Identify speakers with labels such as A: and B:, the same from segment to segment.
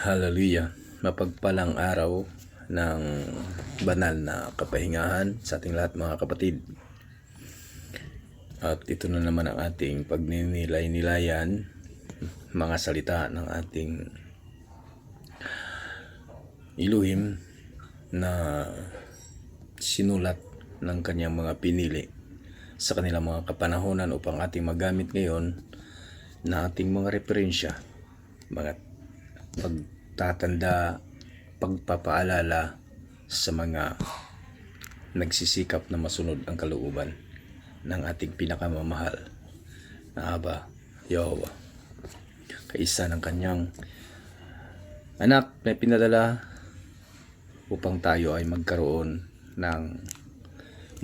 A: Hallelujah! Mapagpalang araw ng banal na kapahingahan sa ating lahat mga kapatid. At ito na naman ang ating pagninilay-nilayan, mga salita ng ating Elohim na sinulat ng kanyang mga pinili sa kanilang mga kapanahonan upang ating magamit ngayon na ating mga referensya, mga pagtatanda, pagpapaalala sa mga nagsisikap na masunod ang kalooban ng ating pinakamamahal na Aba, Yahweh, kaisa ng kanyang anak na pinadala upang tayo ay magkaroon ng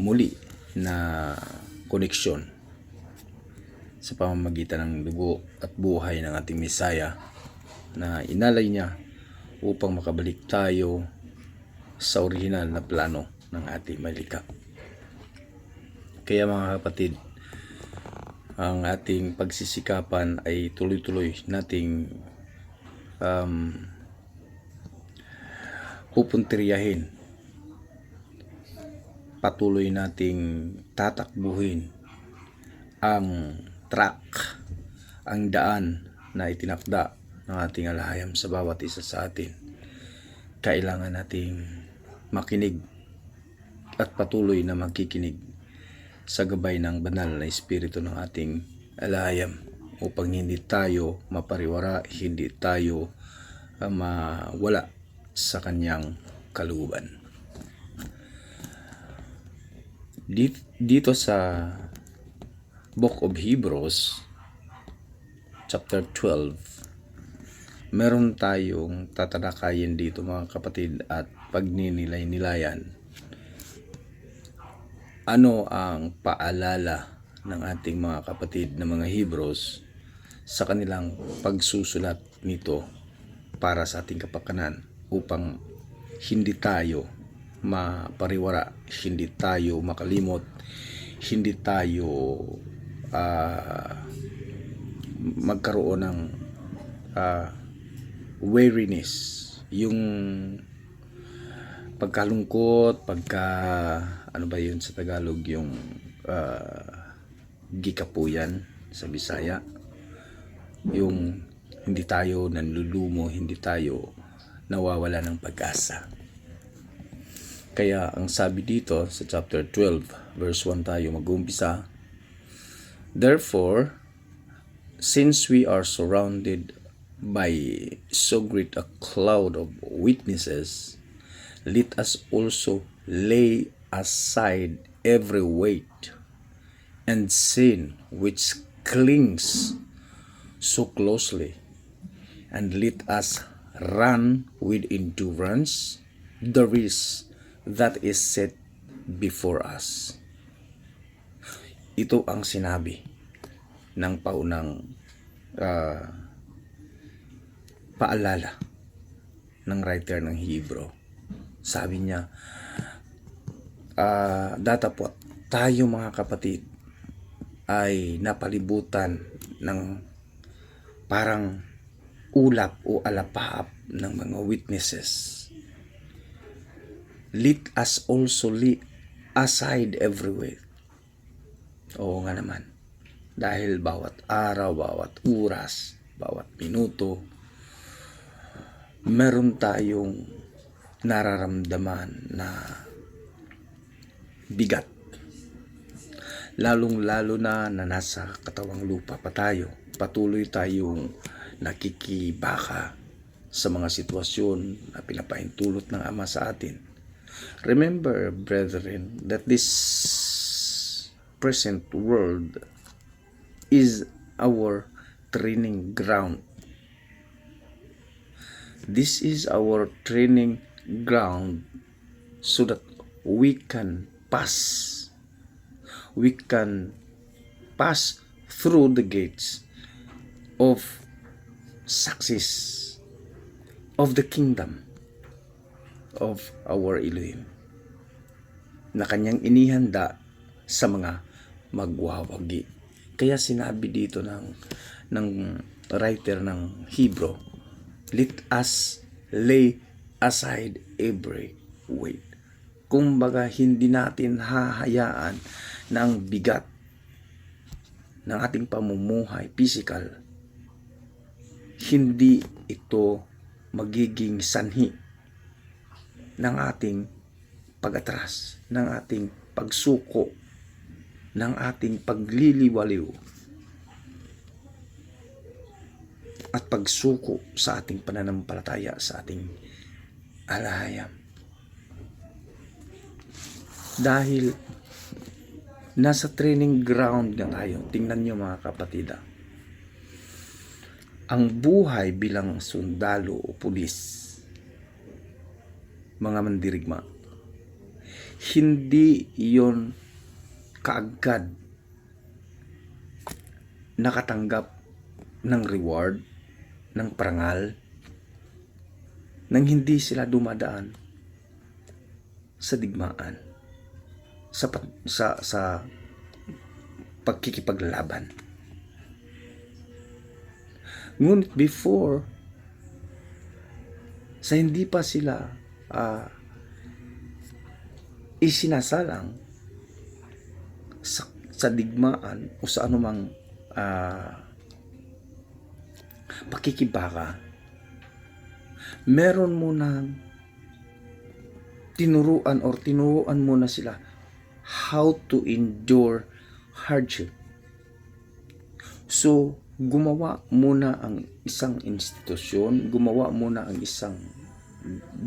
A: muli na koneksyon sa pamamagitan ng dugo at buhay ng ating Mesaya na inalay niya upang makabalik tayo sa orihinal na plano ng ating malikha. Kaya mga kapatid, ang ating pagsisikapan ay tuloy-tuloy nating pupuntiryahin, patuloy nating tatakbuhin ang track, ang daan na itinakda ng ating alahayam sa bawat isa sa atin. Kailangan nating makinig at patuloy na makikinig sa gabay ng banal na espiritu ng ating alahayam upang hindi tayo mapariwara, hindi tayo mawala sa kanyang kalooban. Dito sa Book of Hebrews chapter 12, meron tayong tatalakayin dito mga kapatid at pagninilay-nilayan. Ano ang paalala ng ating mga kapatid na mga Hebrews sa kanilang pagsusulat nito para sa ating kapakanan upang hindi tayo mapariwara, hindi tayo makalimot, hindi tayo magkaroon ng weariness, yung pagkalungkot, ano ba yun sa Tagalog, yung gikapuyan sa Bisaya, yung hindi tayo nanlulumo, hindi tayo nawawala ng pag-asa. Kaya ang sabi dito sa chapter 12 verse 1 tayo mag-uumpisa, "Therefore, since we are surrounded by so great a cloud of witnesses, let us also lay aside every weight and sin which clings so closely, and let us run with endurance the race that is set before us." Ito ang sinabi ng paunang paalala ng writer ng Hebrew. Sabi niya, datapot tayo mga kapatid ay napalibutan ng parang ulap o alapaap ng mga witnesses. Let us also lay aside every weight. Oo nga naman. Dahil bawat araw, bawat oras, bawat minuto, meron tayong nararamdaman na bigat. Lalong-lalo na nasa katawang lupa pa tayo. Patuloy tayong nakikibaka sa mga sitwasyon na pinapahintulot ng Ama sa atin. Remember, brethren, that this present world is our training ground. This is our training ground so that we can pass through the gates of success of the kingdom of our Elohim na kanyang inihanda sa mga magwawagi. Kaya sinabi dito ng writer ng Hebrew Let us lay aside every weight. Kumbaga, hindi natin hahayaan na ang bigat ng ating pamumuhay, physical, hindi ito magiging sanhi ng ating pag-atras, ng ating pagsuko, ng ating pagliliwaliw at pagsuko sa ating pananampalataya, sa ating alahayam. Dahil nasa training ground nga tayo. Tingnan nyo mga kapatid, ang buhay bilang sundalo o pulis, mga mandirigma, hindi yon kaagad nakatanggap ng reward, ng parangal, nang hindi sila dumadaan sa digmaan, sa pagkikipaglaban. Ngunit before, sa hindi pa sila isinasalang sa digmaan o sa anumang pakikibaka, meron mo nang tinuruan muna sila how to endure hardship. So, gumawa muna ang isang institusyon, gumawa muna ang isang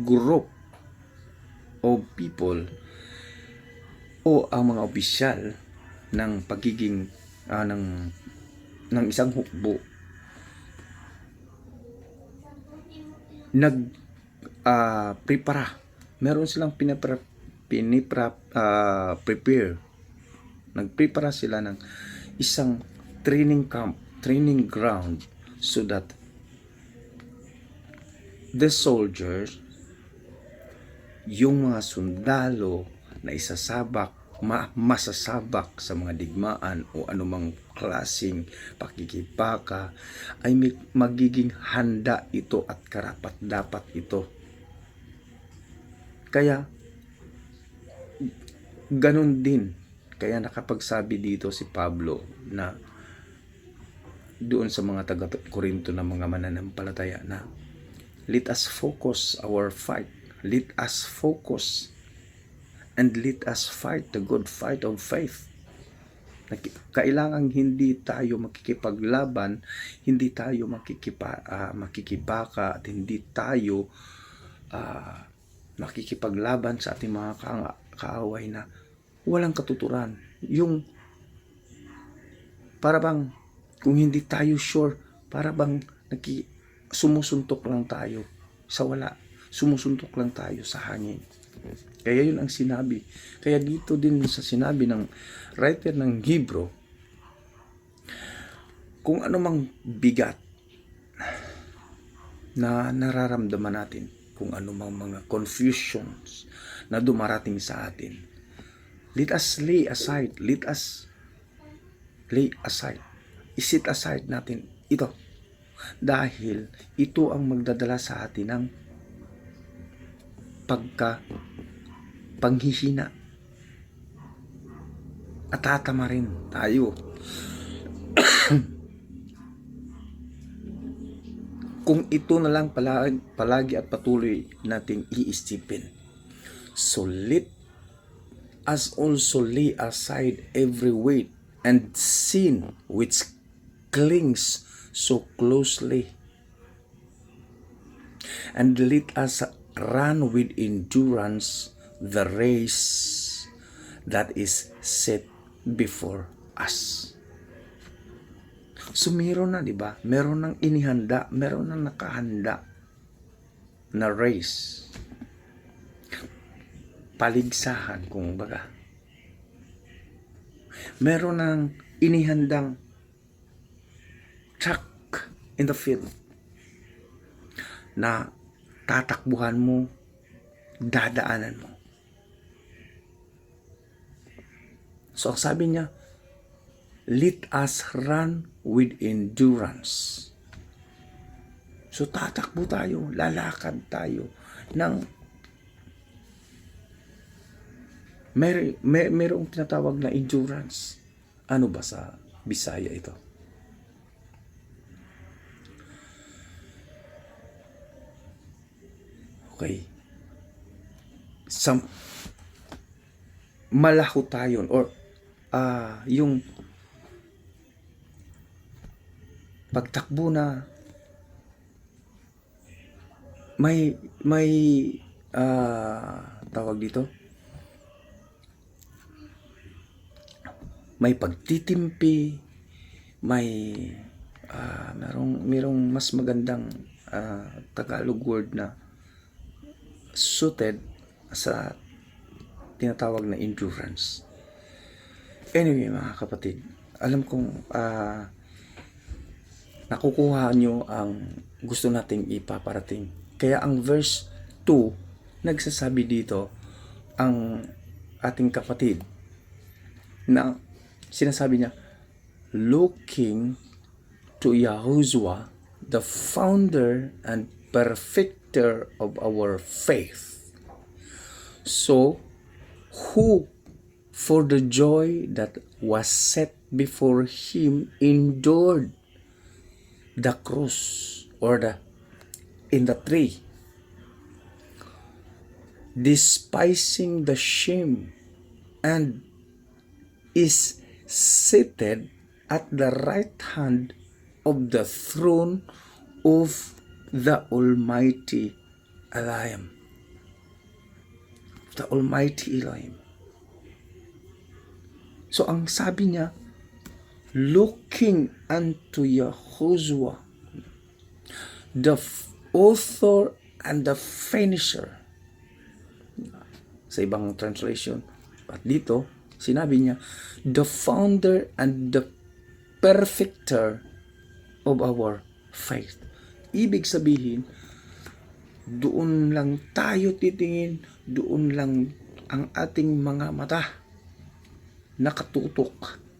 A: group of people o ang mga opisyal ng pagiging ng isang hukbo, prepara. Meron silang prepare. Nagprepara sila ng isang training camp, training ground, so that the soldiers, yung mga sundalo na masasabak sa mga digmaan o anumang klaseng pakikibaka, ay magiging handa ito at karapat dapat ito. Kaya ganun din, kaya nakapagsabi dito si Pablo na doon sa mga taga-Korinto na mga mananampalataya na let us focus our fight, let us focus and let us fight the good fight of faith. Kailangang hindi tayo makikipaglaban, hindi tayo makikibaka, at hindi tayo makikipaglaban sa ating mga kaaway na walang katuturan. Yung para bang kung hindi tayo sure, para bang sumusuntok lang tayo sa wala, sumusuntok lang tayo sa hangin. Kaya yun ang sinabi. Kaya dito din sa sinabi ng writer ng Hebrew, kung ano mang bigat na nararamdaman natin, kung ano mang mga confusions na dumarating sa atin, let us lay aside, isit aside natin ito. Dahil ito ang magdadala sa atin ng panghihina. At tatama rin tayo. Kung ito na lang palagi at patuloy nating iisipin. So let us also lay aside every weight and sin which clings so closely, and let us run with endurance the race that is set before us. So meron na, di ba? Meron nang inihanda, meron nang nakahanda na race. Paligsahan, kung baga. Meron nang inihandang track in the field na tatakbuhan mo, dadaanan mo. So sabi niya, let us run with endurance So tatakbo tayo, lalakad tayo ng mayroong tinatawag na endurance. Ano ba sa Bisaya ito? Okay. Malaho tayo or yung pagtakbo na may tawag dito, may pagtitimpi, may merong mas magandang Tagalog word na suited sa tinatawag na endurance. Anyway, mga kapatid, alam kong nakukuha nyo ang gusto nating ipaparating. Kaya ang verse 2, nagsasabi dito ang ating kapatid na sinasabi niya, looking to Yahushua, the founder and perfecter of our faith. So, who for the joy that was set before him endured the cross or in the tree, despising the shame, and is seated at the right hand of the throne of the Almighty Elohim. The Almighty Elohim. So ang sabi niya, looking unto Yahushua, the author and the finisher. Sa ibang translation, at dito, sinabi niya, the founder and the perfecter of our faith. Ibig sabihin, doon lang tayo titingin, doon lang ang ating mga mata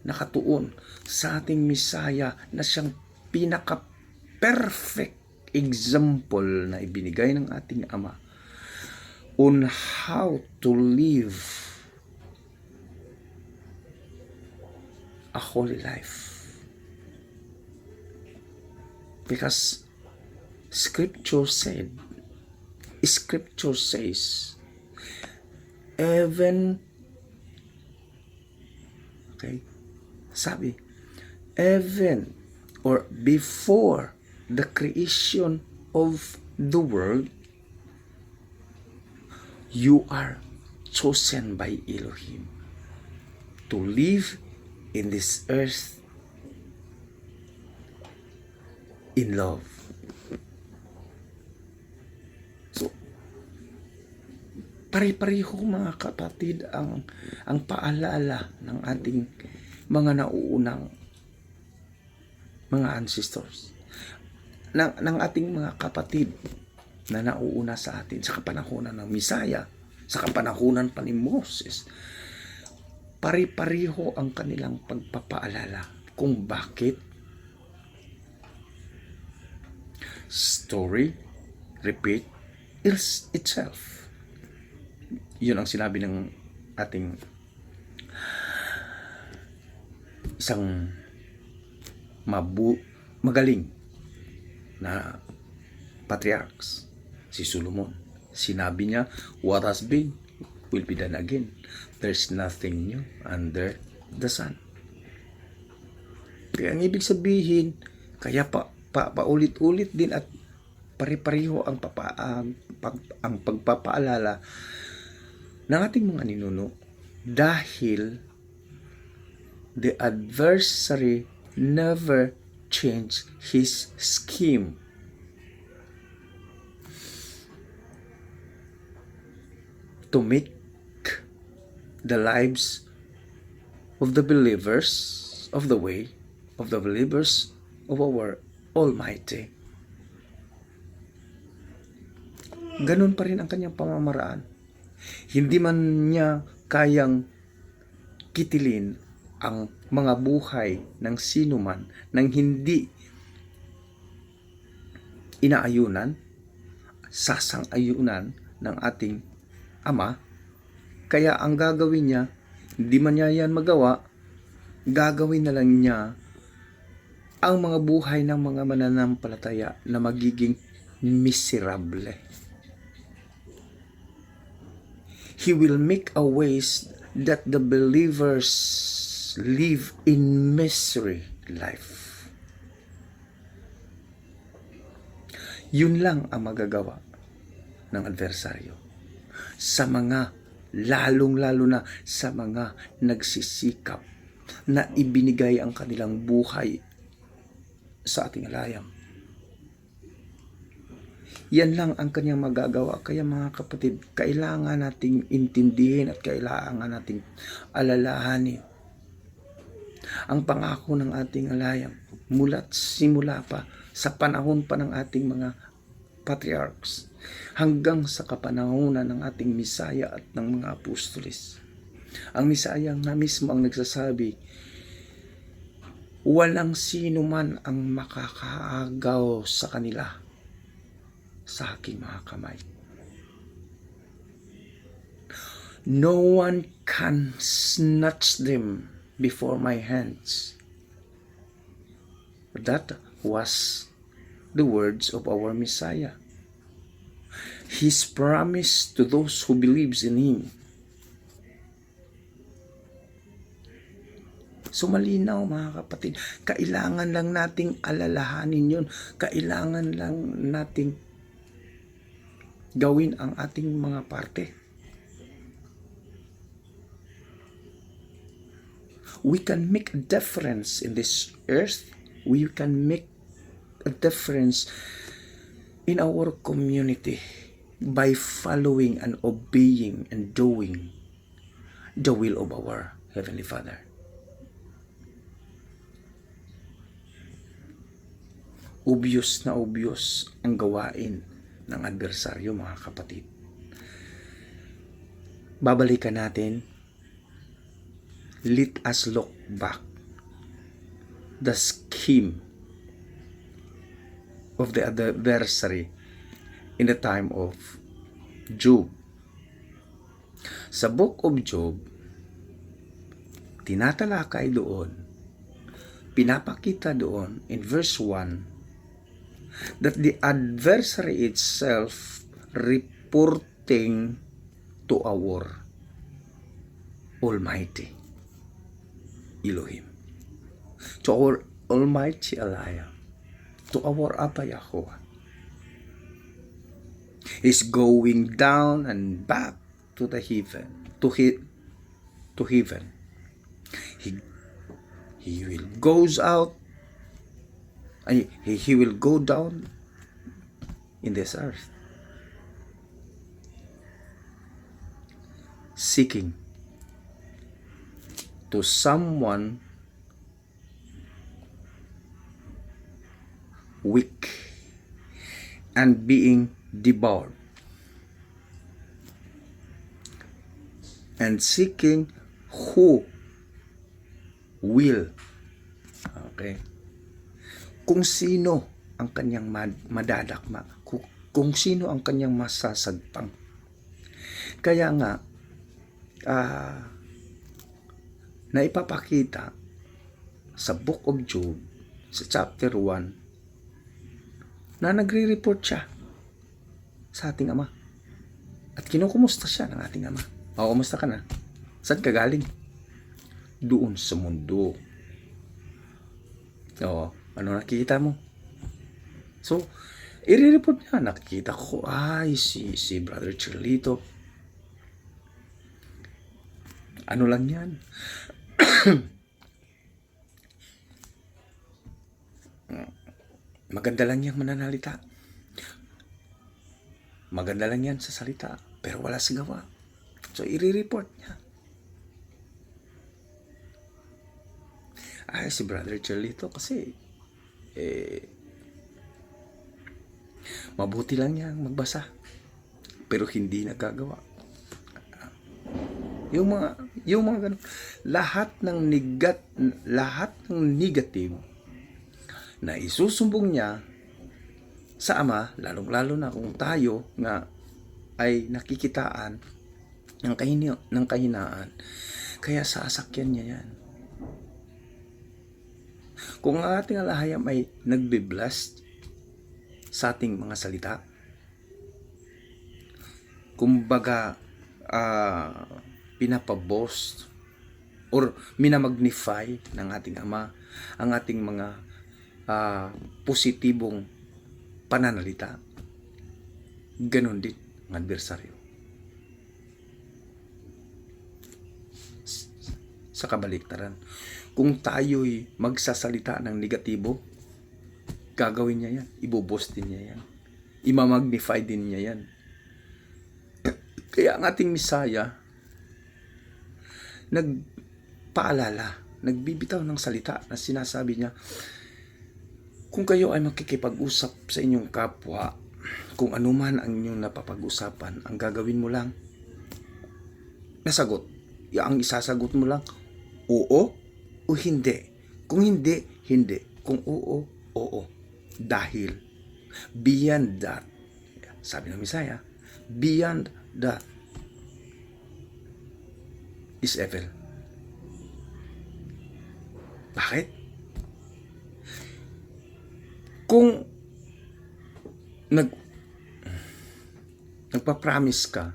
A: nakatuon sa ating Misaya na siyang pinaka-perfect example na ibinigay ng ating Ama on how to live a holy life. Because Scripture says, even or before the creation of the world, you are chosen by Elohim to live in this earth in love. So, pare-pareho mga kapatid ang paalala ng ating mga nauunang mga ancestors, ng ating mga kapatid na nauuna sa atin sa kapanahunan ng Misaya, sa kapanahunan pa ni Moses. Pare-pareho ang kanilang pagpapaalala kung bakit story repeat itself. Yun ang sinabi ng ating isang magaling na patriarchs, si Solomon. Sinabi niya, what has been will be done again. There's nothing new under the sun. Kaya ang ibig sabihin, kaya paulit-ulit din at pare-pareho ang pagpapaalala ng ating mga ninuno dahil the adversary never changed his scheme. To make the lives of the believers of the way, of the believers of our Almighty, ganun pa rin ang kanyang pamamaraan. Hindi man niya kayang kitilin ang mga buhay ng sino man nang hindi inaayunan, sasang-ayunan ng ating Ama. Kaya ang gagawin niya, hindi man niya yan magawa, gagawin na lang niya ang mga buhay ng mga mananampalataya na magiging miserable. He will make a ways that the believers live in misery life. Yun lang ang magagawa ng adversaryo sa mga, lalong-lalo na sa mga nagsisikap na ibinigay ang kanilang buhay sa ating layam. Yan lang ang kanyang magagawa. Kaya mga kapatid, kailangan nating intindihin at kailangan nating alalahanin ang pangako ng ating layam mula't simula pa sa panahon pa ng ating mga patriarchs hanggang sa kapanahonan ng ating Misaya at ng mga apostoles. Ang Misaya nga mismo ang nagsasabi, walang sino man ang makakaagaw sa kanila sa aking mga kamay. No one can snatch them before my hands. That was the words of our Messiah. His promise to those who believes in Him. So malinaw mga kapatid, kailangan lang nating alalahanin yun. Kailangan lang nating gawin ang ating mga parte. We can make a difference in this earth. We can make a difference in our community by following and obeying and doing the will of our Heavenly Father. Obvious na obvious ang gawain ng adversaryo mga kapatid. Babalikan natin. Let us look back the scheme of the adversary in the time of Job. Sa Book of Job, tinatalakay doon, pinapakita doon in verse 1 that the adversary itself reporting to our Almighty Elohim, to our Almighty Alaya, to our Abba Yahuwah, is going down and back to the heaven, to heaven. He will goes out. He will go down in this earth, seeking to someone weak and being devoured, and seeking who will, kung sino ang kanyang madadakma, kung sino ang kanyang masasagpang. Kaya nga, naipapakita sa Book of Job, sa chapter 1, na nagre-report siya sa ating Ama. At kinukumusta siya ng ating Ama. O, kumusta ka na? Saan ka galing? Doon sa mundo. O, ano nakikita mo? So, i-report niya. Nakikita ko, si Brother Chirlito. Ano lang yan? Maganda lang yang mananalita. Maganda lang yan sa salita. Pero wala sa gawa. So, i-report niya. Si Brother Chirlito kasi mabuti lang niya magbasa pero hindi nagagawa. Yung mga ganun, lahat ng negative na isusumbong niya sa Ama, lalong-lalo na kung tayo nga ay nakikitaan ng kahinaan, kaya sasakyan niya yan. Kung ang ating alahayam ay nagbe-bless sa ating mga salita, kumbaga pinapaboast or minamagnify ng ating Ama ang ating mga positibong pananalita, ganon din ang adversaryo. Sa kabaliktaran, kung tayo'y magsasalita ng negatibo, gagawin niya yan, iboboast din niya yan, imamagnify din niya yan. Kaya ang ating Misaya nagpaalala, nagbibitaw ng salita na sinasabi niya, kung kayo ay makikipag-usap sa inyong kapwa, kung anuman ang inyong napapag-usapan, ang gagawin mo lang, nasagot. Ang isasagot mo lang, oo o hindi. Kung hindi, hindi. Kung oo, oo. Dahil, beyond that, sabi ng Misaya, beyond that is evil. Bakit? Kung nagpa-promise ka,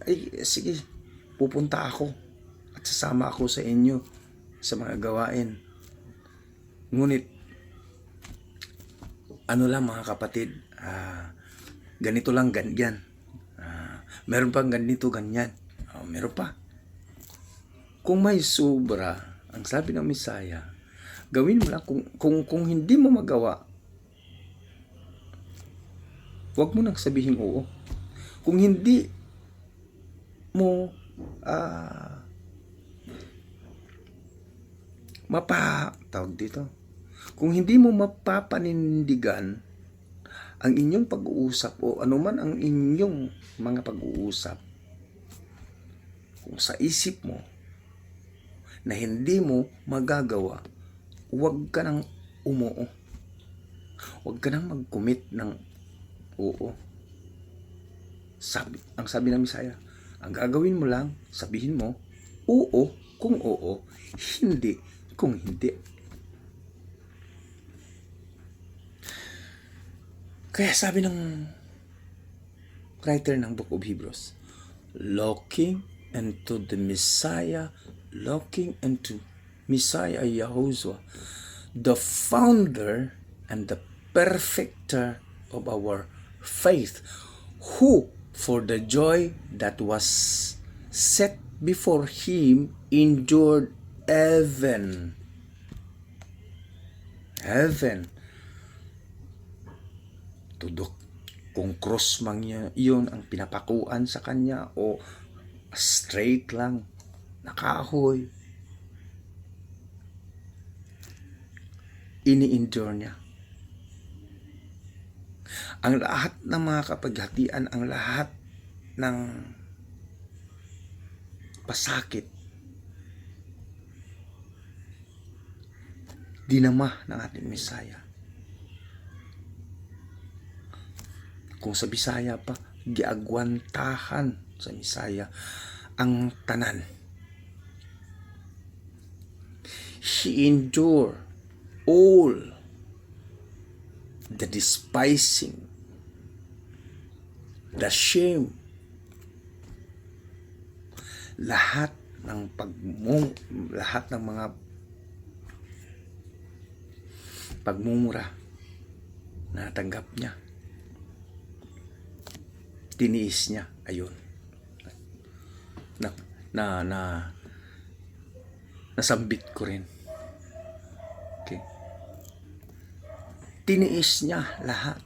A: ay sige, pupunta ako at sasama ako sa inyo sa mga gawain. Ngunit, ano lang mga kapatid, ganito lang, ganyan. Meron pang ganito, ganyan. Meron pa. Kung may sobra, ang sabi ng Misaya, gawin mo lang. Kung hindi mo magawa, huwag mo nang sabihin oo. Kung hindi mo kung hindi mo mapapanindigan ang inyong pag-uusap o anuman ang inyong mga pag-uusap, kung sa isip mo na hindi mo magagawa, huwag ka nang umuo. Huwag ka nang mag-commit ng oo. Ang sabi ng Misaya, ang gagawin mo lang, sabihin mo, oo kung oo, hindi kung hindi. Kaya sabi ng writer ng Book of Hebrews, looking into the Messiah, looking into Messiah Yahushua, the founder and the perfecter of our faith, who for the joy that was set before him endured heaven. Tudok kung cross man yun ang pinapakuan sa kanya o straight lang nakahoy, ini-endure niya ang lahat ng mga kapaghatian, ang lahat ng pasakit, dinama ng ating Misaya. Kung sa Bisaya pa, giagwantahan sa Misaya ang tanan. He endured all the despising, the shame, lahat ng mga pagmumura na natanggap niya, tiniis niya. Ayun, nasambit ko rin. Okay, tiniis niya lahat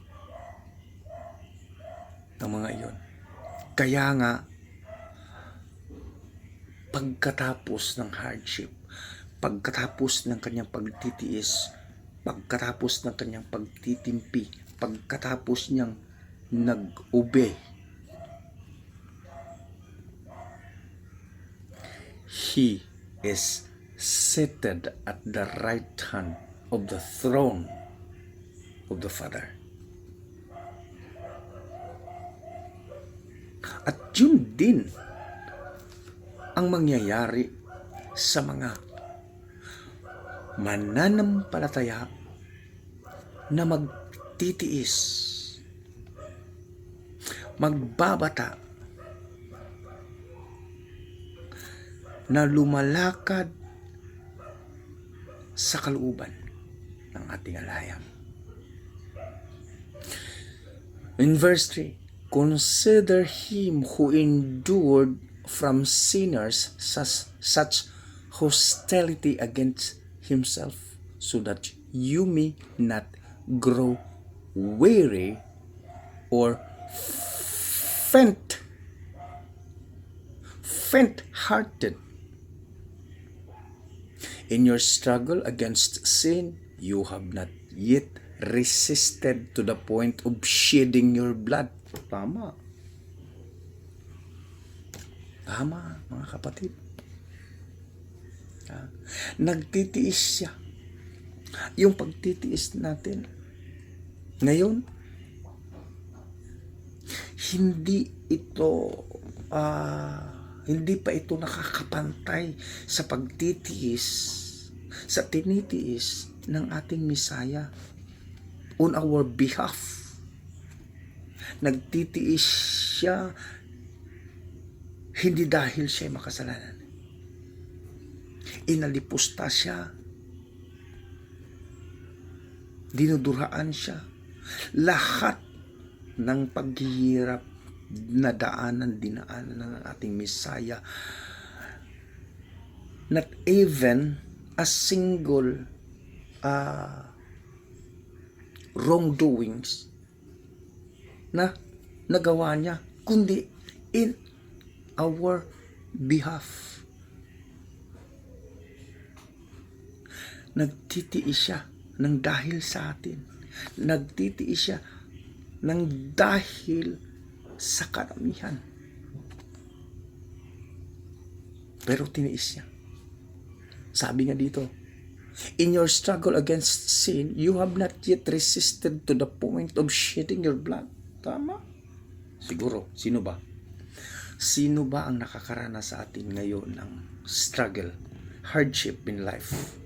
A: ng mga iyon. Kaya nga, pagkatapos ng hardship, pagkatapos ng kanyang pagtitiis, pagkatapos ng kanyang pagtitimpi, pagkatapos niyang nag-obey, he is seated at the right hand of the throne of the Father. Yun din ang mangyayari sa mga mananampalataya na magtitiis, magbabata, na lumalakad sa kalooban ng ating alayam. In verse 3, consider him who endured from sinners such hostility against himself, so that you may not grow weary or faint-hearted. In your struggle against sin, you have not yet resisted to the point of shedding your blood. Tama. Tama, mga kapatid. Nagtitiis siya. Yung pagtitiis natin ngayon, hindi pa ito nakakapantay sa pagtitiis, sa tinitiis ng ating Mesaya on our behalf. Nagtitiis siya hindi dahil siya makasalanan. Inalipusta siya, dinuduraan siya. Lahat ng paghihirap na dinaanan ng ating Mesaya, not even a single wrongdoings na nagawa niya, kundi in our behalf. Nagtitiis siya ng dahil sa atin. Nagtitiis siya ng dahil sa karamihan. Pero tiniis niya. Sabi nga dito, in your struggle against sin, you have not yet resisted to the point of shedding your blood. Tama? Siguro, sino ba? Sino ba ang nakakaranas sa atin ngayon ng struggle, hardship in life,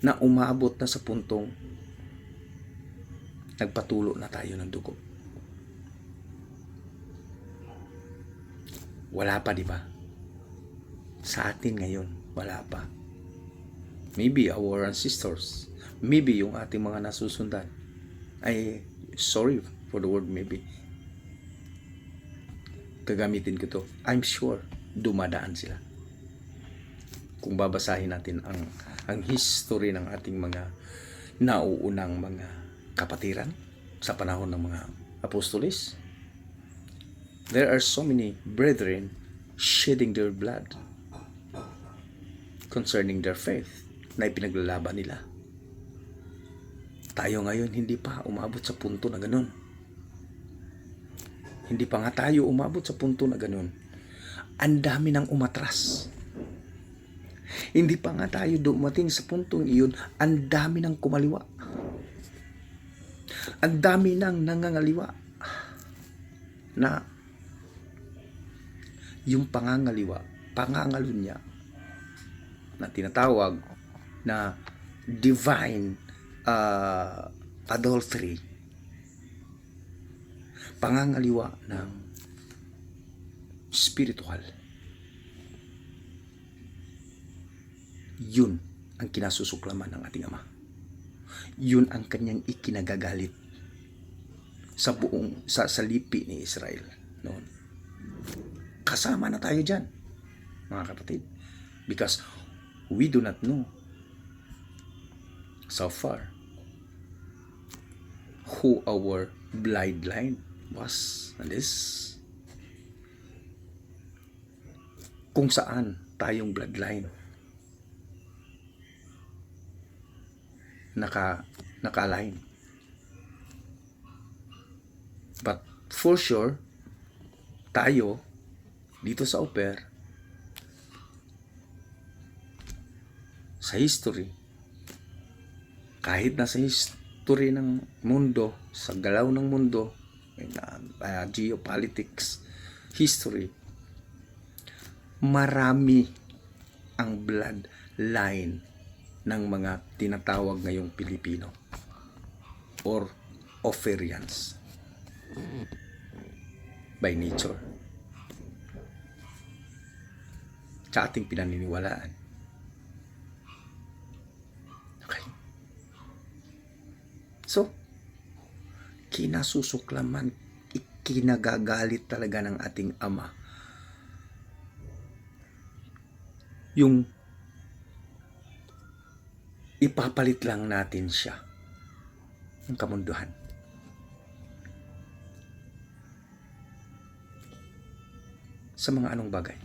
A: na umaabot na sa puntong nagpatulo na tayo ng dugo? Wala pa, di ba? Sa atin ngayon, wala pa. Maybe our ancestors, maybe yung ating mga nasusundan, ay, sorry for the word maybe, gagamitin ko to, I'm sure dumadaan sila. Kung babasahin natin ang history ng ating mga nauunang mga kapatiran sa panahon ng mga apostoles, there are so many brethren shedding their blood concerning their faith na ipinaglalaban nila. Tayo ngayon hindi pa umabot sa punto na ganun. Hindi pa nga tayo umabot sa punto na ganun. Ang dami nang umatras. Hindi pa nga tayo dumating sa puntong iyon, ang dami nang kumaliwa. Ang dami nang nangangaliwa na yung pangangalunya na tinatawag na divine adultery, pangangaliwa ng spiritual. Yun ang kinasusuklaman ng ating Ama. Yun ang kanyang ikinagagalit sa buong sa lipi ni Israel noon. Kasama na tayo dyan, mga kapatid, because we do not know so far who our bloodline was, and this, kung saan tayong bloodline naka-align. But for sure, tayo dito sa Oper, sa history, kahit na sa history ng mundo, sa galaw ng mundo, geopolitics, history, marami ang bloodline ng mga tinatawag ngayong Pilipino or Oferians by nature sa ating pinaniniwalaan. Okay. So, kinasusuklaman, ikinagagalit talaga ng ating Ama yung ipapalit lang natin siya ng kamunduhan. Sa mga anong bagay?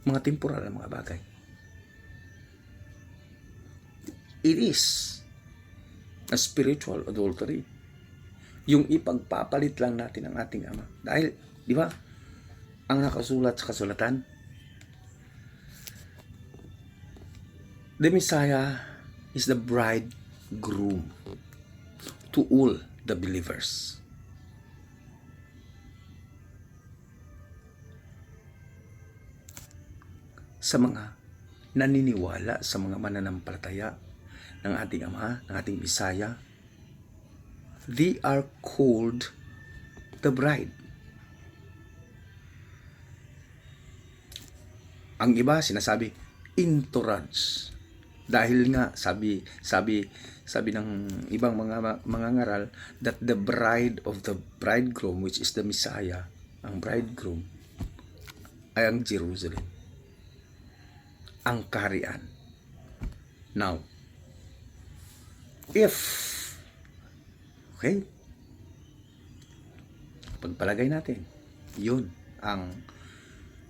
A: Mga temporal na mga bagay. It is a spiritual adultery. Yung ipagpapalit lang natin ang ating Ama. Dahil, di ba, ang nakasulat sa kasulatan, the Messiah is the bridegroom to all the believers. Sa mga naniniwala, sa mga mananampalataya ng ating Ama, ng ating Messiah, they are called the bride. Ang iba sinasabi entourage. Dahil nga sabi ng ibang mga ngaral that the bride of the bridegroom, which is the Messiah, ang bridegroom ay ang Jerusalem, ang kaharian. Now, if okay, pagpalagay natin, yun ang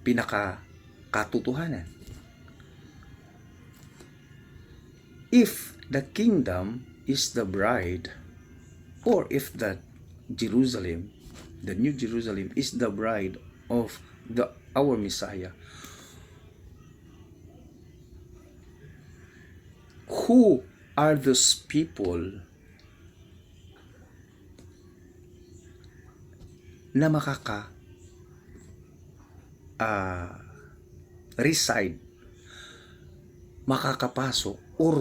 A: pinaka-katotohanan. If the kingdom is the bride, or if the Jerusalem, the New Jerusalem, is the bride of our Messiah, who are those people na reside, makakapasok, or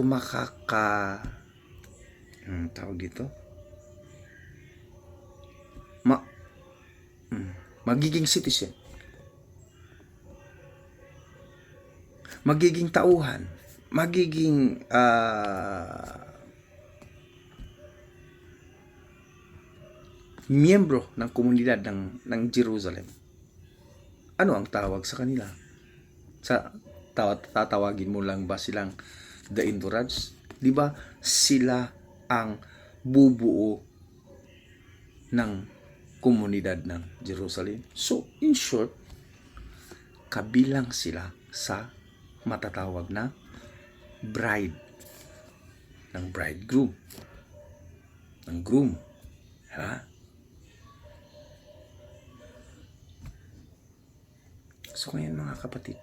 A: tawag dito, magiging citizen, magiging tauhan, magiging miyembro ng komunidad ng Jerusalem. Ano ang tawag sa kanila? Tatawagin mo lang ba silang the entourage? Di ba sila ang bubuo ng komunidad ng Jerusalem? So, in short, kabilang sila sa matatawag na bride ng bridegroom, ng groom. Ha? So ngayon mga kapatid,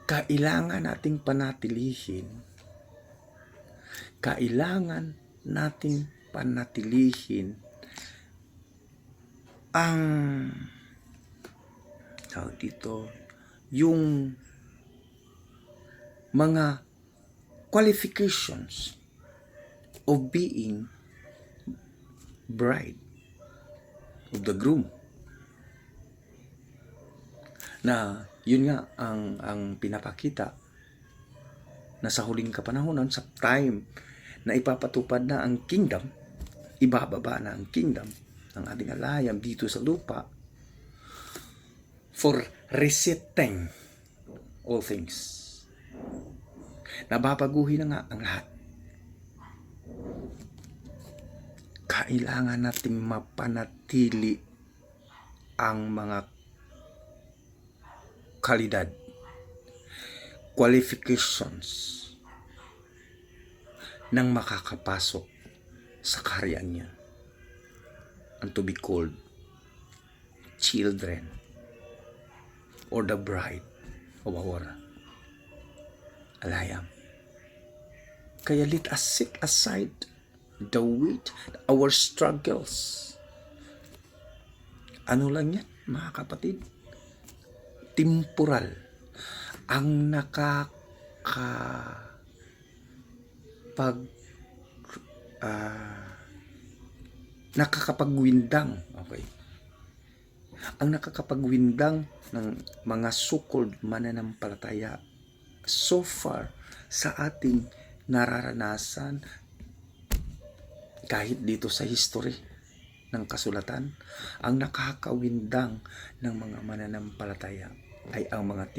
A: kailangan nating panatilihin ang tawag dito, yung mga qualifications of being bride of the groom. Na yun nga ang pinapakita na sa huling kapanahonan, sa time na ipapatupad na ang kingdom, ibababa na ang kingdom ng ating alayam dito sa lupa for resetting all things. Nababaguhin na nga ang lahat. Kailangan nating mapanatili ang mga kalidad, qualifications ng makakapasok sa kaharian niya, and to be called children or the bride of our alayam. Kaya let us set aside the weight, our struggles, Ano lang yan, mga kapatid? Temporal. Ang nakakapagwindang, okay, ang nakakapagwindang ng mga so-called mananampalataya so far sa ating nararanasan kahit dito sa history ng kasulatan, ang nakakawindang ng mga mananampalataya ay ang mga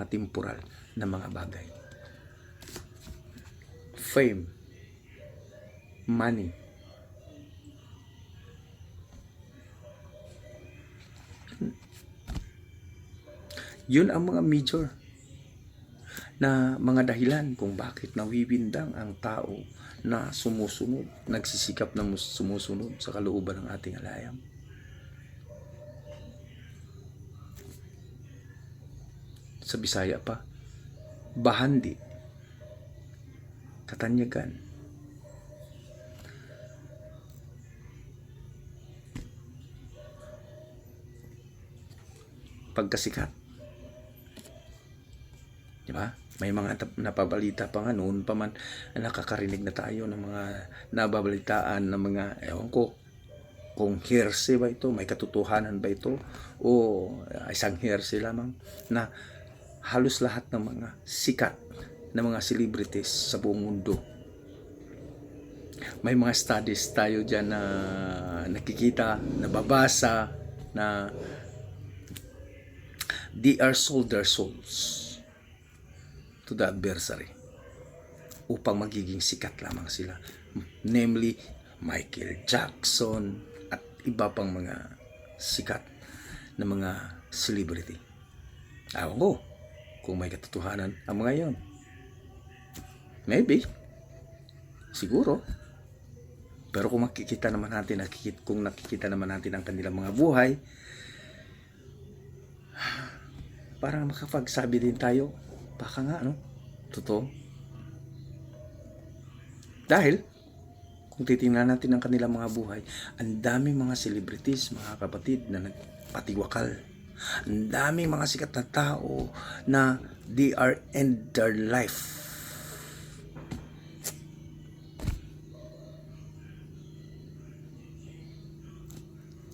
A: temporal na mga bagay. Fame, money, yun ang mga major na mga dahilan kung bakit nawiwindang ang tao na sumusunod, nagsisikap na sumusunod sa kalooban ng ating alayam. Sa Bisaya pa, bahandi, katanyagan. Pagkasikat. Diba? May mga napabalita pa nga noon pa man, nakakarinig na tayo ng mga nababalitaan ng mga, ewan ko, kung hearsay ba ito, may katotohanan ba ito, o isang hearsay lamang, na halos lahat ng mga sikat na mga celebrities sa buong mundo, may mga studies tayo dyan na nakikita, nababasa, na they are sold their souls to the adversary upang magiging sikat lamang sila, namely Michael Jackson at iba pang mga sikat na mga celebrity. Ewan ko kung may katotohanan ang mga yon. Maybe, siguro, pero kung nakikita naman natin ang kanilang mga buhay, parang makapagsabi din tayo, baka nga, no? Totoo. Dahil, kung titingnan natin ang kanilang mga buhay, ang daming mga celebrities, mga kapatid, na nagpatiwakal. Ang daming mga sikat na tao na they are end their life.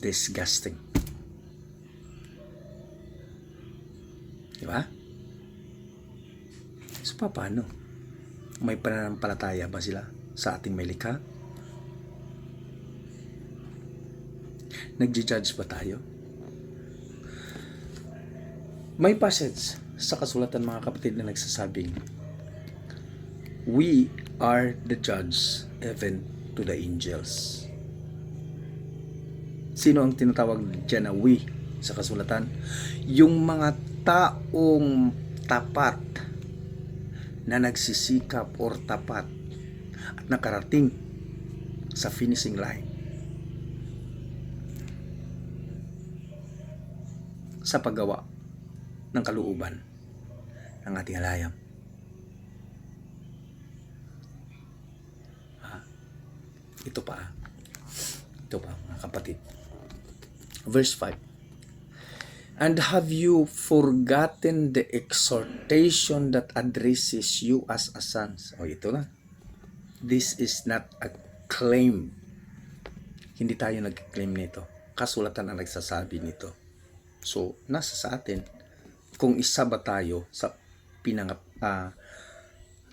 A: Disgusting. Diba? So, paano? May pananampalataya ba sila sa ating may likha? Nagji-judge ba tayo? May passage sa kasulatan, mga kapatid, na nagsasabing, we are the judge even to the angels. Sino ang tinatawag dyan na we sa kasulatan? Yung mga taong tapat na nagsisikap or tapat at nakarating sa finishing line sa paggawa ng kalooban ng ating alayam. Ito pa mga kapatid. Verse 5. And have you forgotten the exhortation that addresses you as a sons? O, ito na. This is not a claim. Hindi tayo nag-claim nito. Kasulatan ang nagsasabi nito. So, nasa sa atin kung isa ba tayo sa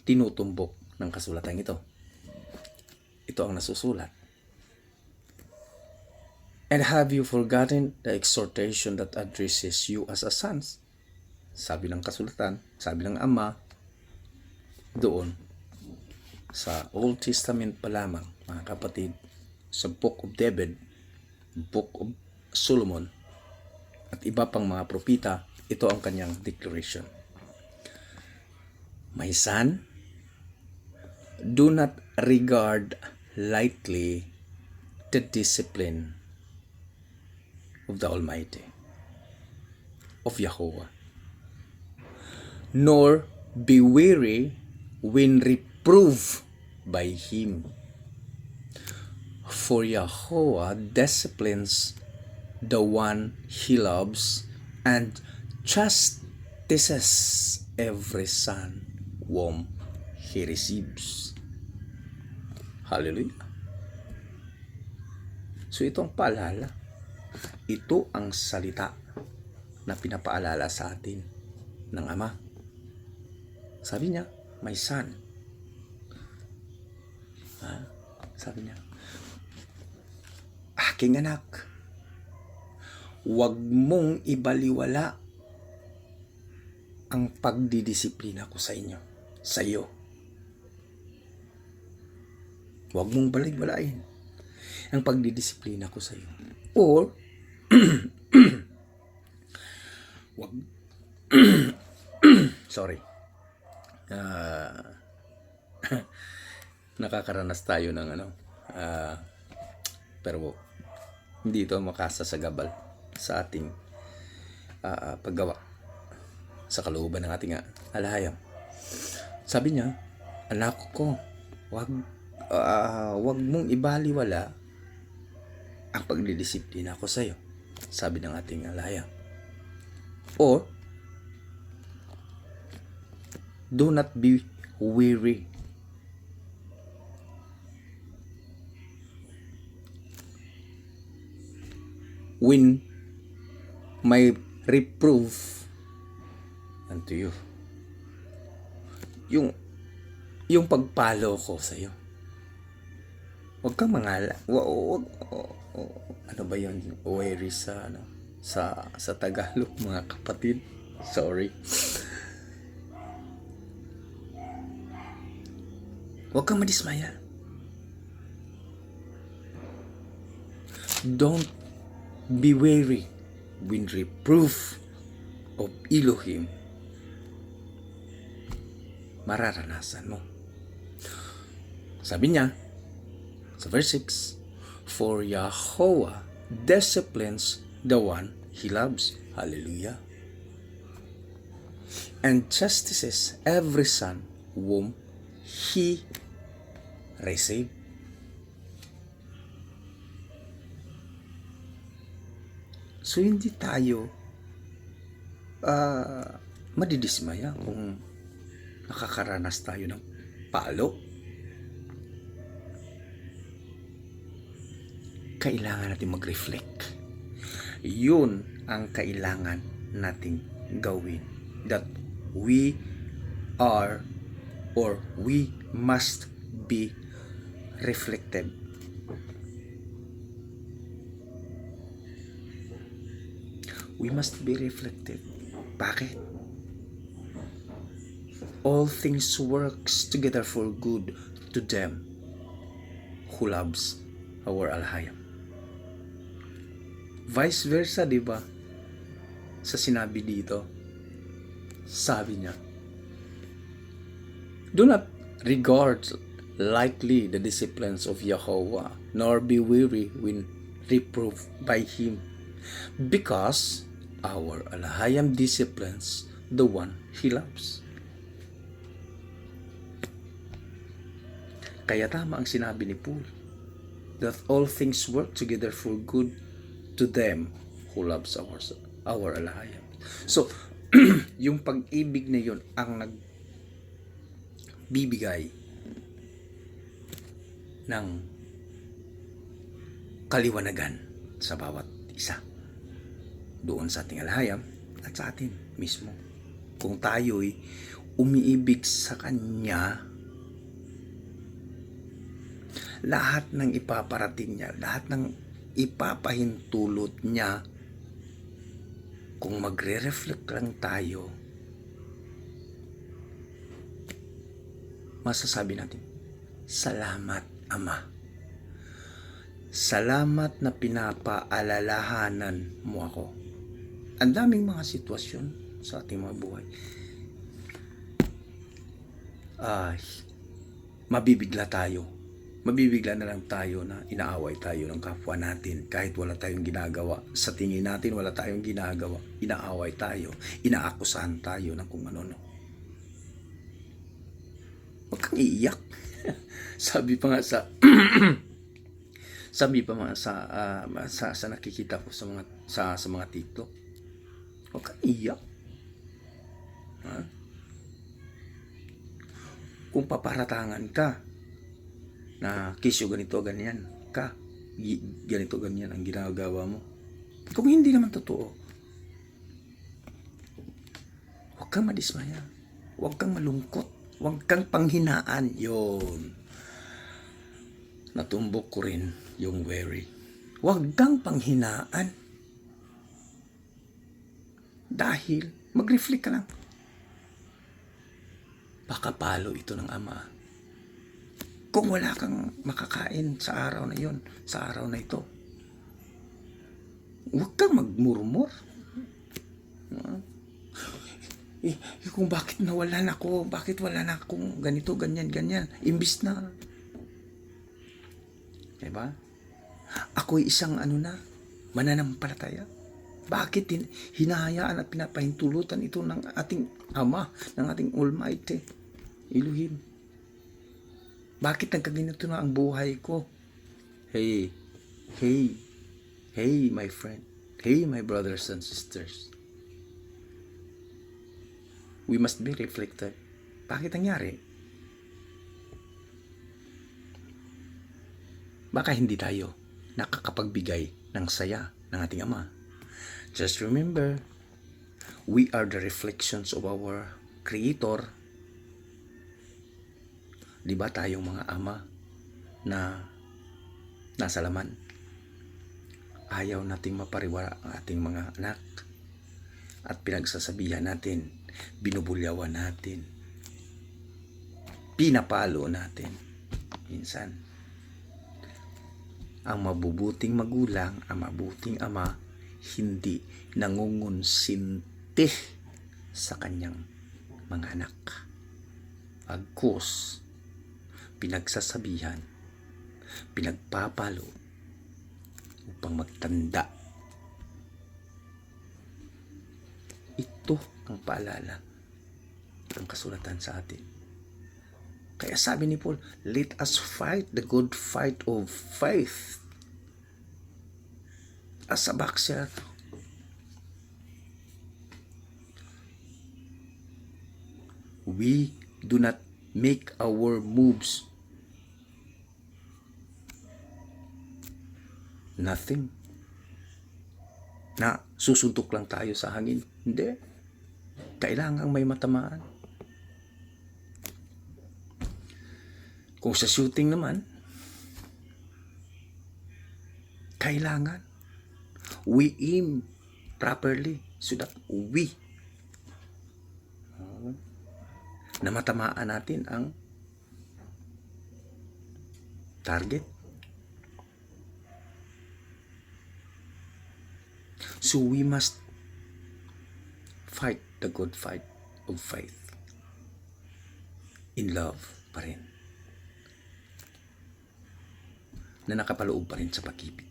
A: tinutumbok ng kasulatan ito. Ito ang nasusulat. And have you forgotten the exhortation that addresses you as a sons? Sabi ng kasulatan, sabi ng Ama, doon sa Old Testament pa lamang, mga kapatid, sa Book of David, Book of Solomon, at iba pang mga propita, ito ang kanyang declaration. My son, do not regard lightly the discipline of the Almighty, of Yahuwah, nor be weary when reproved by Him. For Yahweh disciplines the one he loves and chastises every son whom he receives. Hallelujah. So itong paalala, ito ang salita na pinapaalala sa atin ng Ama. Sabi niya, my son. Sabi niya, aking anak, huwag mong ibaliwala ang pagdidisiplina ko sa inyo, sa iyo. Huwag mong baliwalain ang pagdidisiplina ko sa iyo. Or, wag, sorry, nakakaranas tayo ng pero hindi ito makasasagabal sa ating paggawa sa kalooban ng ating alahayam. Sabi niya, anak ko, wag mong ibaliwala ang pagdidisiplina ko sa iyo, sabi ng ating alahayam. Or, do not be weary. When my reproof unto you. Yung pagpalo ko sa iyo. Huwag kang mangala. Ano ba yun? Weary sa sa Tagalog, mga kapatid. Sorry. Huwag kang madismaya. Don't be weary when reproof of Elohim mararanasan mo. Sabi niya sa verse 6, for Yahweh disciplines the one he loves. Hallelujah. And chastises every son whom he receives. So, hindi tayo madidismaya kung nakakaranas tayo ng palo. Kailangan natin mag-reflect. Yun ang kailangan nating gawin. That we are or we must be reflective. We must be reflective. Bakit? All things works together for good to them who loves our alahayam. Vice versa, di ba? Sa sinabi dito, sabi niya, do not regard lightly the disciplines of Yahweh, nor be weary when reproved by Him, because our alahayam disciplines the one He loves. Kaya tama ang sinabi ni Paul, that all things work together for good to them who loves our alahayam. So, yung pag-ibig na yun ang nagbibigay ng kaliwanagan sa bawat isa. Doon sa ating alahayam at sa atin mismo. Kung tayo'y umiibig sa Kanya, lahat ng ipaparating niya, lahat ng ipapahintulot niya, kung magre-reflect lang tayo, masasabi natin, salamat Ama. Salamat na pinapaalalahanan mo ako. Ang daming mga sitwasyon sa ating mga buhay. Mabibigla tayo. Mabibigla na lang tayo na inaaway tayo ng kapwa natin kahit wala tayong ginagawa. Sa tingin natin wala tayong ginagawa. Inaaway tayo. Inaakusahan tayo ng kung ano-ano. Huwag kang iiyak. Sabi pa nga sa Sabi pa mga sa nakikita ko sa mga TikTok, huwag kang iyak. Ha? Kung paparatangan ka na kisyo ganito ganyan ka, ganito ganyan ang ginagawa mo, kung hindi naman totoo, huwag kang madismaya, huwag kang malungkot, huwag kang panghinaan. Yun, natumbok ko rin yung worry. Huwag kang panghinaan, dahil mag-reflect ka lang, baka palo ito ng Ama. Kung wala kang makakain sa araw na yon, sa araw na ito, huwag kang magmurmur. Kung bakit nawalan ako, bakit wala na akong ganito, ganyan, ganyan. Imbis na, diba? Ako'y isang mananampalataya. Bakit hinahayaan at pinapahintulutan ito ng ating Ama, ng ating Almighty Elohim? Bakit nagkaganito na ang buhay ko? Hey, my friend. Hey, my brothers and sisters. We must be reflected. Bakit nangyari? Baka hindi tayo nakakapagbigay ng saya ng ating Ama. Just remember, we are the reflections of our Creator. Di ba tayong mga ama na nasa laman, ayaw nating mapariwara ang ating mga anak at pinagsasabihan natin, binubulyawan natin, pinapalo natin. Minsan, ang mabubuting magulang, ang mabuting ama, hindi nangungonsinti sa kanyang mga anak. Agkus, pinagsasabihan, pinagpapalo upang magtanda. Ito ang paalala ng kasulatan sa atin. Kaya sabi ni Paul, let us fight the good fight of faith. As a boxer, we do not make our moves nothing. Na susuntok lang tayo sa hangin. Hindi. Kailangang may matamaan. Kung sa shooting naman, kailangan we aim properly so that we na matamaan natin ang target. So we must fight the good fight of faith in love pa rin, na nakapaloob pa rin sa pag-ibig.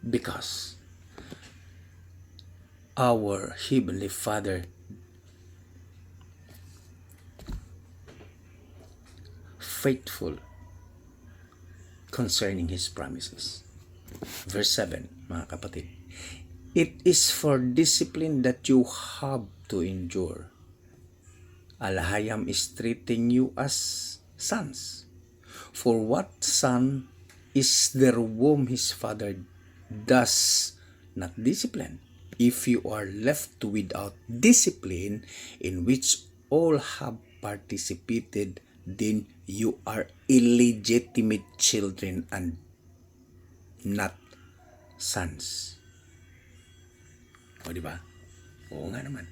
A: Because our Heavenly Father faithful concerning His promises. Verse 7, mga kapatid. It is for discipline that you have to endure. Alahayam is treating you as sons. For what son is there whom his father does not discipline? If you are left without discipline in which all have participated, then you are illegitimate children and not sons. O di ba? Oo nga naman.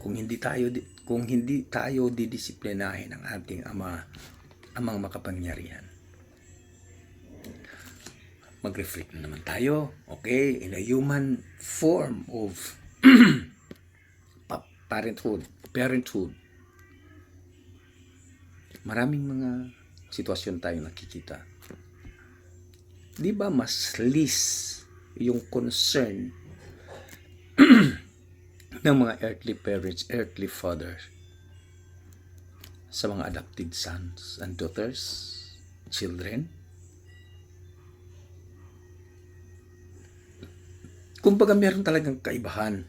A: Kung hindi tayo didisiplinahin ng ating amang makapangyarihan, mag-reflect na naman tayo, okay, in a human form of parenthood. Maraming mga sitwasyon tayong nakikita. Di ba mas least yung concern ng mga earthly parents, earthly fathers sa mga adopted sons and daughters children? Kumbaga meron talagang kaibahan.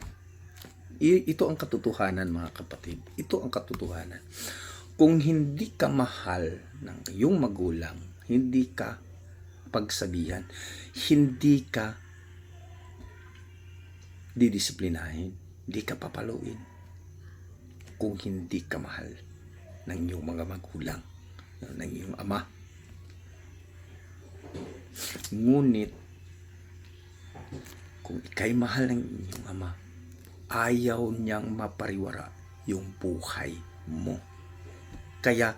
A: Ito ang katotohanan, mga kapatid. Ito ang katotohanan. Kung hindi ka mahal ng iyong magulang, hindi ka pagsabihan, hindi ka didisiplinahin, hindi ka papaluin. Kung hindi ka mahal ng iyong mga magulang, ng iyong ama. Ngunit, kung ikay mahal ng iyong ama, ayaw niyang mapariwara yung buhay mo. Kaya,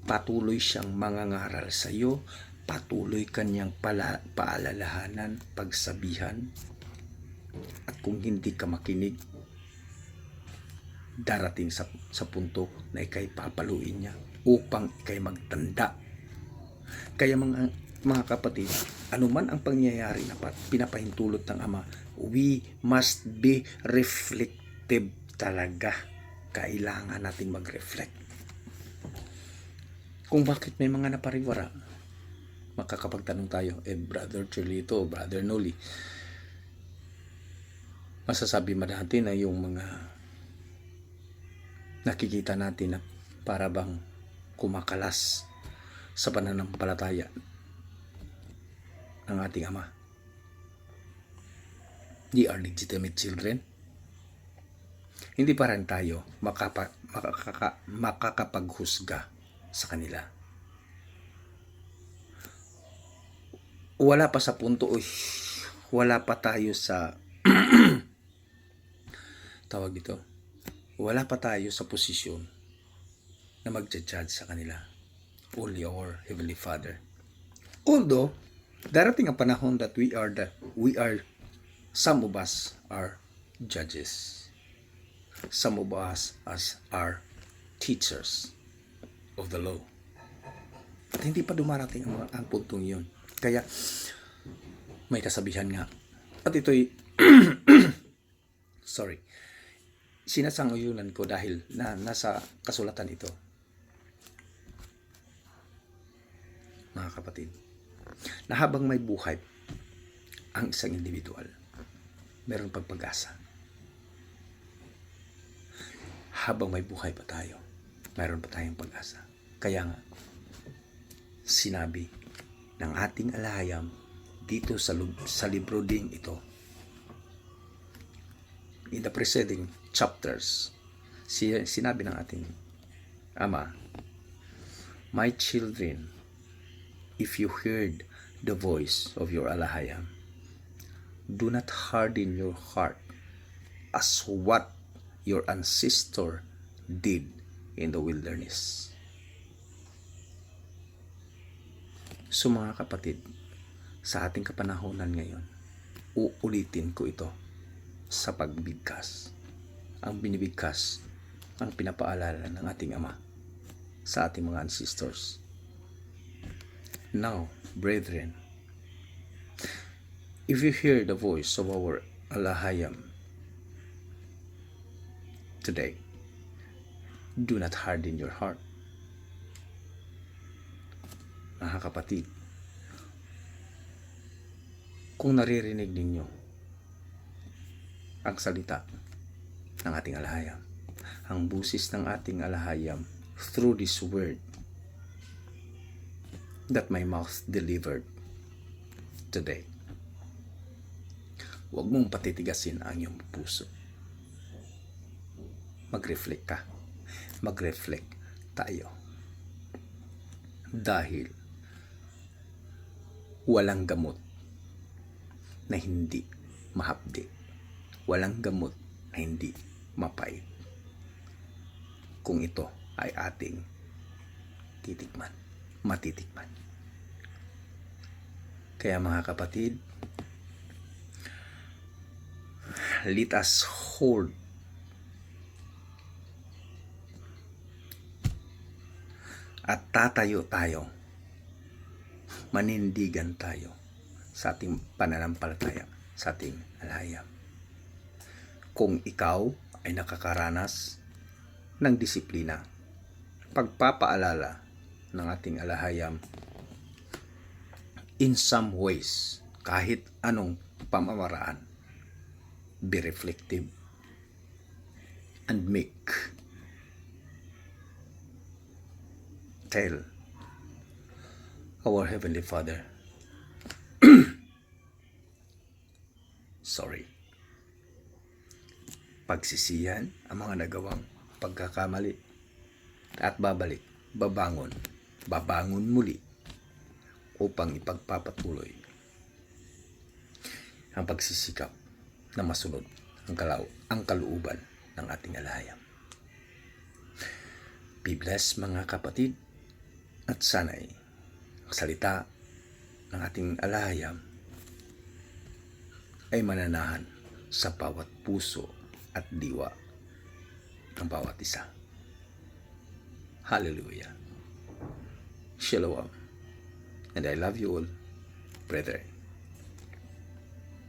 A: patuloy siyang mangangaral sa iyo, patuloy kanyang paalalahanan, pagsabihan, at kung hindi ka makinig, darating sa punto na ikay papaluin niya upang ikay magtanda. Kaya mga kapatid, anuman ang pangyayari na pinapahintulot ng ama, we must be reflective talaga. Kailangan nating mag-reflect. Kung bakit may mga napariwara, makakapagtanong tayo, Brother Chilito, Brother Noli, masasabi man natin na yung mga nakikita natin na para bang kumakalas sa pananampalataya ng ating ama, they are legitimate children. Hindi pa rin tayo makakapaghusga sa kanila. Wala pa sa punto, wala pa tayo sa tawag ito, wala pa tayo sa posisyon na mag-judge sa kanila. Only our Heavenly Father. Although, darating ang panahon that some of us are judges. Some of us are teachers of the law. At hindi pa dumarating ang puntong yun. Kaya, may kasabihan nga. At ito'y, sorry, sinasanguyunan ko dahil nasa kasulatan ito. Mga kapatid, na habang may buhay ang isang individual, meron pang pag-asa. Habang may buhay pa tayo, meron pa tayong pag-asa. Kaya nga, sinabi ng ating alahayam dito sa libro ding ito, in the preceding chapters, sinabi ng ating ama, my children, if you heard the voice of your alahayam, do not harden your heart as what your ancestor did in the wilderness. So mga kapatid, sa ating kapanahonan ngayon, uulitin ko ito sa pagbigkas. Ang binibigkas, ang pinapaalala ng ating ama sa ating mga ancestors. Now, brethren, if you hear the voice of our alahayam today, do not harden your heart. Mga kapatid, kung naririnig ninyo ang salita ng ating alahayam, ang busis ng ating alahayam through this word that my mouth delivered today, huwag mong patitigasin ang iyong puso. Mag-reflect ka. Mag-reflect tayo. Dahil walang gamot na hindi mahapdi. Walang gamot na hindi mapait. Kung ito ay ating matitikman. Kaya mga kapatid, let us hold at tatayo tayo, manindigan tayo sa ating pananampalataya, sa ating alahayam. Kung ikaw ay nakakaranas ng disiplina, pagpapaalala ng ating alahayam in some ways, kahit anong pamamaraan, be reflective and make tell our Heavenly Father sorry. Pagsisihan ang mga nagawang pagkakamali at babangon muli upang ipagpapatuloy ang pagsisikap na masunod ang kalooban ng ating alahayam. Be blessed mga kapatid, at sana'y ang salita ng ating alahayam ay mananahan sa bawat puso at diwa ng bawat isa. Hallelujah. Shalom. And I love you all, brethren.